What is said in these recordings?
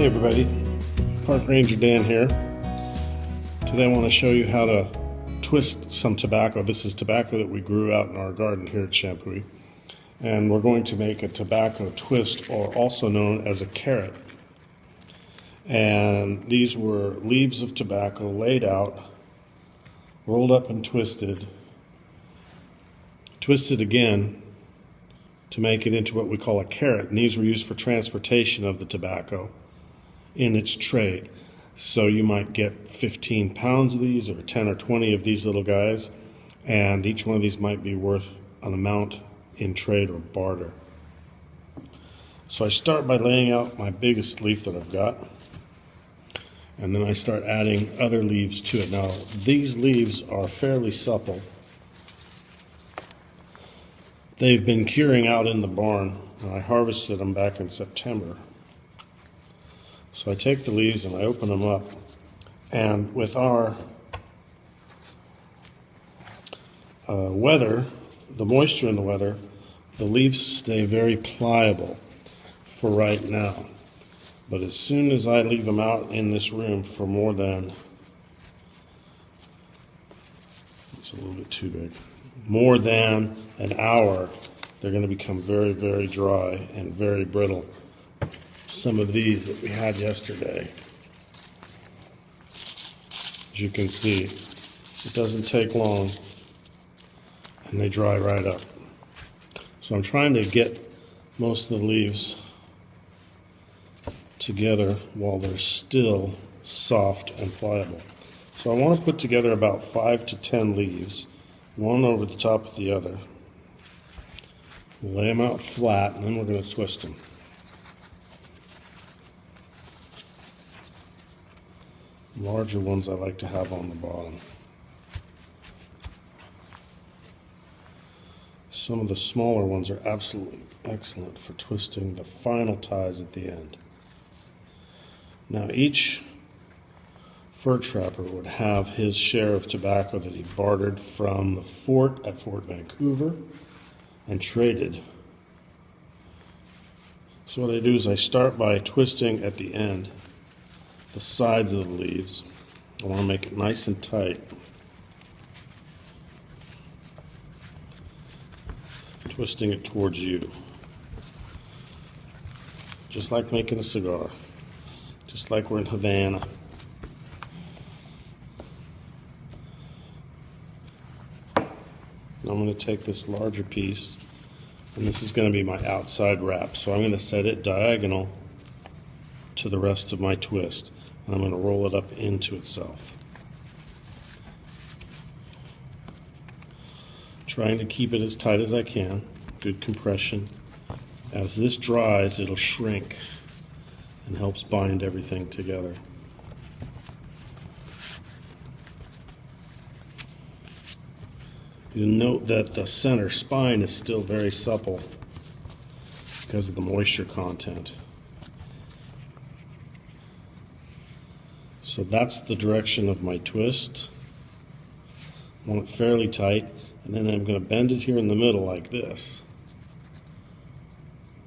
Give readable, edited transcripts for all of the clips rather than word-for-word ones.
Hey everybody, Park Ranger Dan here. Today I want to show you how to twist some tobacco. This is tobacco that we grew out in our garden here at Champoeg. And we're going to make a tobacco twist, or also known as a carrot. And these were leaves of tobacco laid out, rolled up and twisted again to make it into what we call a carrot. And these were used for transportation of the tobacco in its trade. So you might get 15 pounds of these, or 10 or 20 of these little guys, and each one of these might be worth an amount in trade or barter. So I start by laying out my biggest leaf that I've got, and then I start adding other leaves to it. Now these leaves are fairly supple. They've been curing out in the barn, and I harvested them back in September. So I take the leaves and I open them up, and with our weather, the moisture in the weather, the leaves stay very pliable for right now. But as soon as I leave them out in this room for more than, it's a little bit too big, more than an hour, they're going to become very, very dry and very brittle. Some of these that we had yesterday, as you can see, it doesn't take long and they dry right up. So I'm trying to get most of the leaves together while they're still soft and pliable. So I want to put together about 5 to 10 leaves, one over the top of the other. Lay them out flat, and then we're going to twist them. Larger ones I like to have on the bottom. Some of the smaller ones are absolutely excellent for twisting the final ties at the end. Now each fur trapper would have his share of tobacco that he bartered from the fort at Fort Vancouver and traded. So what I do is I start by twisting at the end the sides of the leaves. I want to make it nice and tight. Twisting it towards you. Just like making a cigar. Just like we're in Havana. Now I'm going to take this larger piece, and this is going to be my outside wrap. So I'm going to set it diagonal to the rest of my twist, and I'm going to roll it up into itself. Trying to keep it as tight as I can, good compression. As this dries, it'll shrink and helps bind everything together. You'll note that the center spine is still very supple because of the moisture content. So that's the direction of my twist. I want it fairly tight, and then I'm going to bend it here in the middle like this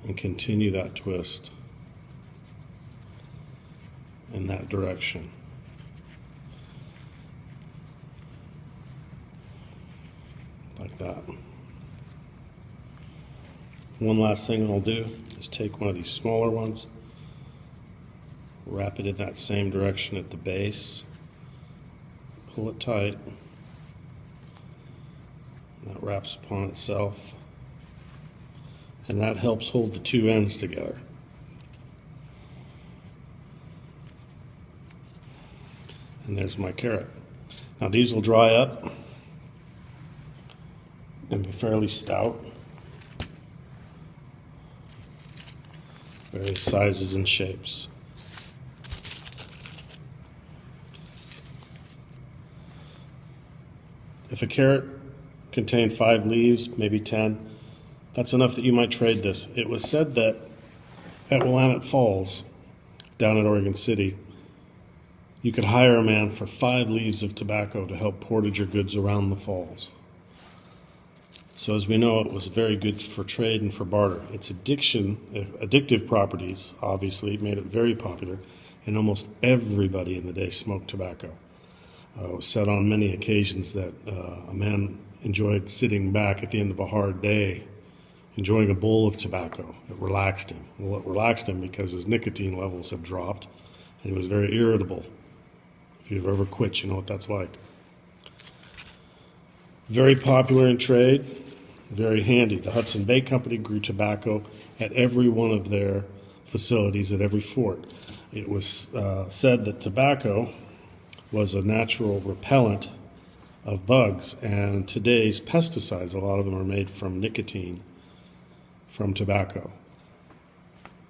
and continue that twist in that direction. Like that. One last thing I'll do is take one of these smaller ones, wrap it in that same direction at the base, pull it tight, that wraps upon itself, and that helps hold the two ends together. And there's my carrot. Now these will dry up and be fairly stout, various sizes and shapes. If a carrot contained 5 leaves, maybe 10, that's enough that you might trade this. It was said that at Willamette Falls, down in Oregon City, you could hire a man for 5 leaves of tobacco to help portage your goods around the falls. So as we know, it was very good for trade and for barter. Its addictive properties, obviously, made it very popular, and almost everybody in the day smoked tobacco. It was said on many occasions that a man enjoyed sitting back at the end of a hard day, enjoying a bowl of tobacco. It relaxed him. Well, it relaxed him because his nicotine levels had dropped, and he was very irritable. If you've ever quit, you know what that's like. Very popular in trade, very handy. The Hudson Bay Company grew tobacco at every one of their facilities at every fort. It was said that tobacco was a natural repellent of bugs, and today's pesticides, a lot of them are made from nicotine from tobacco.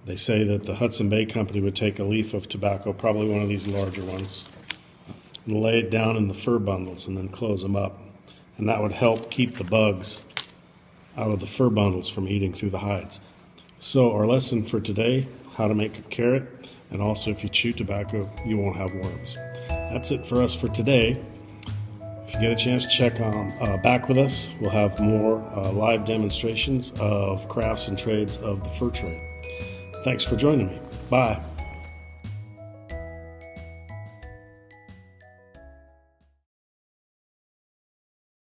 They say that the Hudson Bay Company would take a leaf of tobacco, probably one of these larger ones, and lay it down in the fur bundles and then close them up. And that would help keep the bugs out of the fur bundles from eating through the hides. So our lesson for today, how to make a carrot, and also if you chew tobacco, you won't have worms. That's it for us for today. If you get a chance, check on back with us. We'll have more live demonstrations of crafts and trades of the fur trade. Thanks for joining me. Bye.